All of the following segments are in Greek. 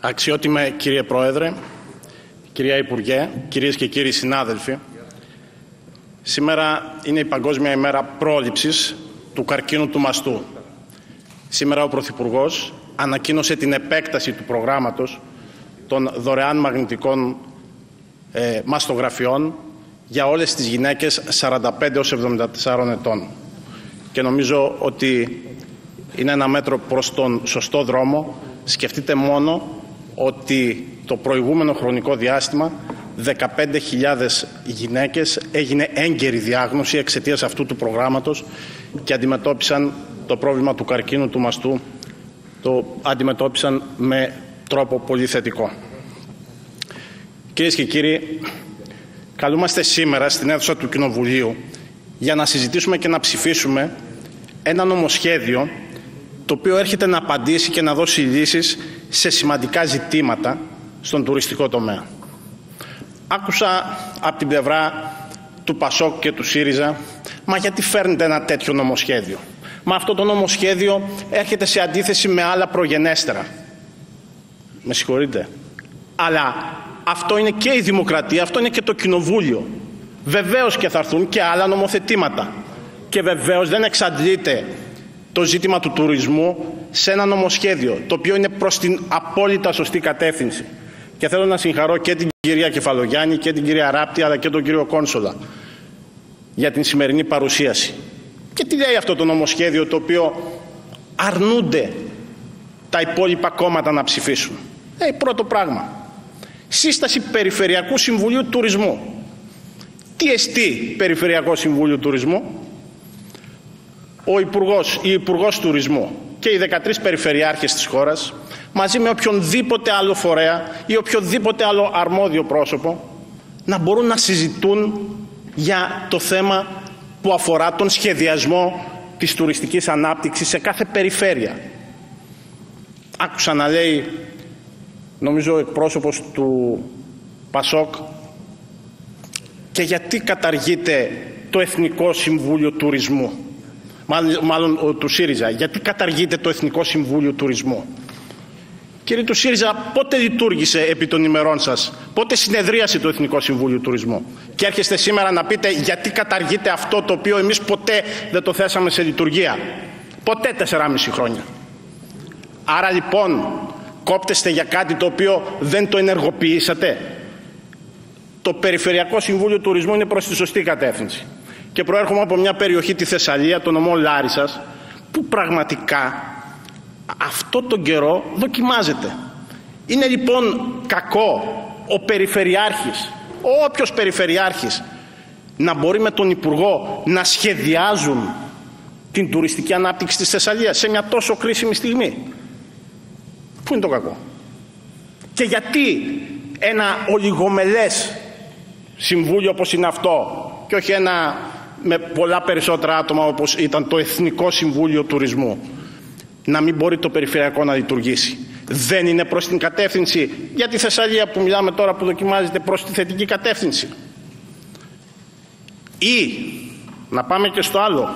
Αξιότιμε κύριε Πρόεδρε, κυρία Υπουργέ, κυρίες και κύριοι συνάδελφοι, σήμερα είναι η Παγκόσμια ημέρα πρόληψης του καρκίνου του μαστού. Σήμερα ο Πρωθυπουργός ανακοίνωσε την επέκταση του προγράμματος των δωρεάν μαγνητικών μαστογραφιών για όλες τις γυναίκες 45 έως 74 ετών. Και νομίζω ότι είναι ένα μέτρο προς τον σωστό δρόμο. Σκεφτείτε μόνο ότι το προηγούμενο χρονικό διάστημα 15.000 γυναίκες έγινε έγκαιρη διάγνωση εξαιτίας αυτού του προγράμματος και αντιμετώπισαν το πρόβλημα του καρκίνου του μαστού, το αντιμετώπισαν με τρόπο πολύ θετικό. Κυρίες και κύριοι, καλούμαστε σήμερα στην αίθουσα του Κοινοβουλίου για να συζητήσουμε και να ψηφίσουμε ένα νομοσχέδιο το οποίο έρχεται να απαντήσει και να δώσει λύσεις σε σημαντικά ζητήματα στον τουριστικό τομέα. Άκουσα από την πλευρά του Πασόκ και του ΣΥΡΙΖΑ, μα γιατί φέρνετε ένα τέτοιο νομοσχέδιο? Μα αυτό το νομοσχέδιο έρχεται σε αντίθεση με άλλα προγενέστερα. Με συγχωρείτε. Αλλά αυτό είναι και η δημοκρατία, αυτό είναι και το κοινοβούλιο. Βεβαίως και θα έρθουν και άλλα νομοθετήματα. Και βεβαίως δεν εξαντλείται το ζήτημα του τουρισμού σε ένα νομοσχέδιο, το οποίο είναι προς την απόλυτα σωστή κατεύθυνση. Και θέλω να συγχαρώ και την κυρία Κεφαλογιάννη και την κυρία Ράπτη, αλλά και τον κύριο Κόνσολα για την σημερινή παρουσίαση. Και τι λέει αυτό το νομοσχέδιο, το οποίο αρνούνται τα υπόλοιπα κόμματα να ψηφίσουν? Πρώτο πράγμα, σύσταση Περιφερειακού Συμβουλίου Τουρισμού. Τι εστί Περιφερειακό Συμβούλιο Τουρισμού? Η Υπουργός Τουρισμού και οι 13 περιφερειάρχες της χώρας, μαζί με οποιονδήποτε άλλο φορέα ή οποιοδήποτε άλλο αρμόδιο πρόσωπο, να μπορούν να συζητούν για το θέμα που αφορά τον σχεδιασμό της τουριστικής ανάπτυξης σε κάθε περιφέρεια. Άκουσα να λέει, νομίζω ο εκπρόσωπος του Πασόκ, και γιατί καταργείται το Εθνικό Συμβούλιο Τουρισμού? Μάλλον του ΣΥΡΙΖΑ. Γιατί καταργείται το Εθνικό Συμβούλιο Τουρισμού? Κύριε του ΣΥΡΙΖΑ, πότε λειτουργήσε επί των ημερών σας? Πότε συνεδρίασε το Εθνικό Συμβούλιο Τουρισμού? Και έρχεστε σήμερα να πείτε γιατί καταργείται αυτό το οποίο εμείς ποτέ δεν το θέσαμε σε λειτουργία? Ποτέ 4,5 χρόνια. Άρα λοιπόν κόπτεστε για κάτι το οποίο δεν το ενεργοποιήσατε? Το Περιφερειακό Συμβούλιο Τουρισμού είναι προς τη σωστή κατεύθυνση. Και προέρχομαι από μια περιοχή, τη Θεσσαλία, το νομό Λάρισσας, που πραγματικά αυτό τον καιρό δοκιμάζεται. Είναι λοιπόν κακό ο περιφερειάρχης, όποιος περιφερειάρχης, να μπορεί με τον Υπουργό να σχεδιάζουν την τουριστική ανάπτυξη της Θεσσαλίας σε μια τόσο κρίσιμη στιγμή? Πού είναι το κακό? Και γιατί ένα ολιγομελές συμβούλιο όπως είναι αυτό και όχι ένα με πολλά περισσότερα άτομα όπως ήταν το Εθνικό Συμβούλιο Τουρισμού να μην μπορεί το περιφερειακό να λειτουργήσει? Δεν είναι προς την κατεύθυνση για τη Θεσσαλία που μιλάμε τώρα, που δοκιμάζεται, προς τη θετική κατεύθυνση? Ή να πάμε και στο άλλο,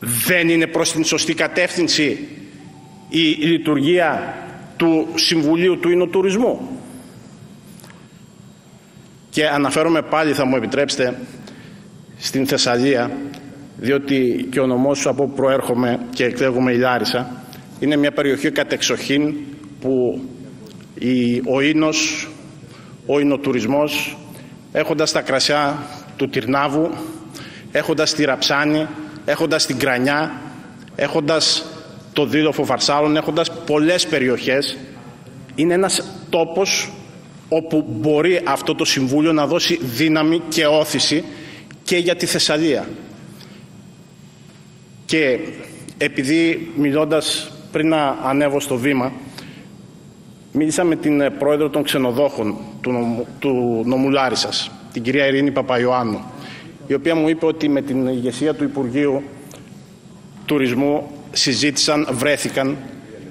δεν είναι προς την σωστή κατεύθυνση η λειτουργία του Συμβουλίου του Ινοτουρισμού? Και αναφέρομαι πάλι, θα μου επιτρέψετε, στην Θεσσαλία, διότι και ο νομός από όπου προέρχομαι και εκλέγομαι, η Λάρισα, είναι μια περιοχή κατεξοχήν που ο ίνος, ο ινοτουρισμός, έχοντας τα κρασιά του Τυρνάβου, έχοντας τη Ραψάνη, έχοντας την Κρανιά, έχοντας το Δήλοφο Φαρσάλων, έχοντας πολλές περιοχές, είναι ένας τόπος όπου μπορεί αυτό το Συμβούλιο να δώσει δύναμη και όθηση και για τη Θεσσαλία. Και επειδή μιλώντας πριν να ανέβω στο βήμα, μίλησα με την πρόεδρο των ξενοδόχων του νομού Λάρισσας, την κυρία Ειρήνη Παπαϊωάννου, η οποία μου είπε ότι με την ηγεσία του Υπουργείου Τουρισμού συζήτησαν, βρέθηκαν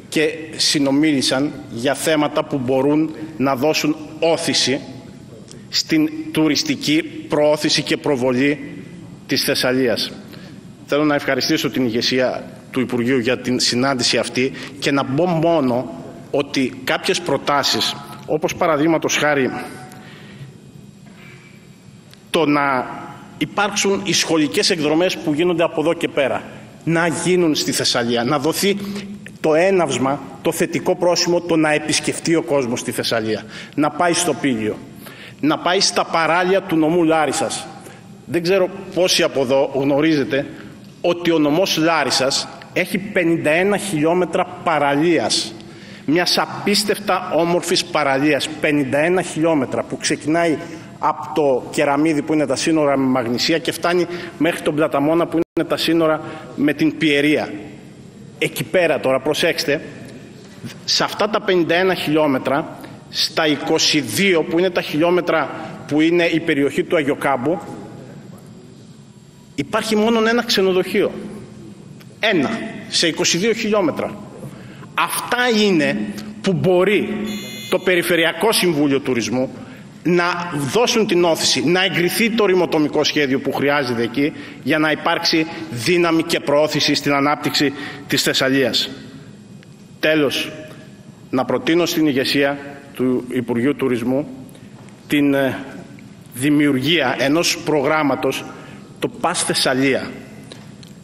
και συνομίλησαν για θέματα που μπορούν να δώσουν όθηση στην τουριστική προώθηση και προβολή της Θεσσαλίας. Θέλω να ευχαριστήσω την ηγεσία του Υπουργείου για την συνάντηση αυτή και να μπω μόνο ότι κάποιες προτάσεις, όπως παραδείγματος χάρη το να υπάρξουν οι σχολικές εκδρομές που γίνονται από εδώ και πέρα, να γίνουν στη Θεσσαλία, να δοθεί το έναυσμα, το θετικό πρόσημο, το να επισκεφτεί ο κόσμος στη Θεσσαλία, να πάει στο Πήλιο, να πάει στα παράλια του νομού Λάρισσας. Δεν ξέρω πόσοι από εδώ γνωρίζετε ότι ο νομός Λάρισσας έχει 51 χιλιόμετρα παραλίας, μιας απίστευτα όμορφης παραλίας, 51 χιλιόμετρα, που ξεκινάει από το Κεραμίδι που είναι τα σύνορα με Μαγνησία και φτάνει μέχρι τον Πλαταμόνα που είναι τα σύνορα με την Πιερία. Εκεί πέρα τώρα, προσέξτε, σε αυτά τα 51 χιλιόμετρα, στα 22 που είναι τα χιλιόμετρα που είναι η περιοχή του Αγιοκάμπου, υπάρχει μόνο ένα ξενοδοχείο. Ένα, σε 22 χιλιόμετρα. Αυτά είναι που μπορεί το Περιφερειακό Συμβούλιο Τουρισμού να δώσουν την όθηση, να εγκριθεί το ρημοτομικό σχέδιο που χρειάζεται εκεί για να υπάρξει δύναμη και προώθηση στην ανάπτυξη της Θεσσαλίας. Τέλος, να προτείνω στην ηγεσία του Υπουργείου Τουρισμού την δημιουργία ενός προγράμματος, το ΠΑΣ Θεσσαλία,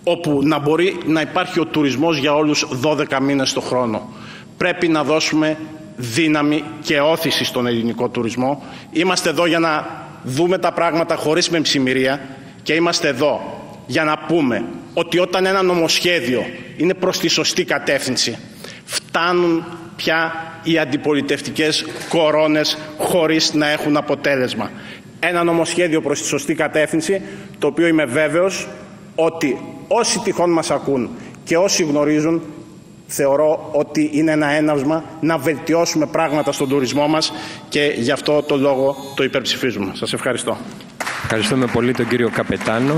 όπου να μπορεί να υπάρχει ο τουρισμός για όλους 12 μήνες το χρόνο. Πρέπει να δώσουμε δύναμη και όθηση στον ελληνικό τουρισμό. Είμαστε εδώ για να δούμε τα πράγματα χωρίς μεμψημυρία και είμαστε εδώ για να πούμε ότι όταν ένα νομοσχέδιο είναι προς τη σωστή κατεύθυνση, φτάνουν πια οι αντιπολιτευτικές κορώνες χωρίς να έχουν αποτέλεσμα. Ένα νομοσχέδιο προς τη σωστή κατεύθυνση, το οποίο είμαι βέβαιος ότι όσοι τυχόν μας ακούν και όσοι γνωρίζουν, θεωρώ ότι είναι ένα έναυσμα να βελτιώσουμε πράγματα στον τουρισμό μας και γι' αυτό το λόγο το υπερψηφίζουμε. Σας ευχαριστώ. Ευχαριστούμε πολύ τον κύριο Καπετάνο.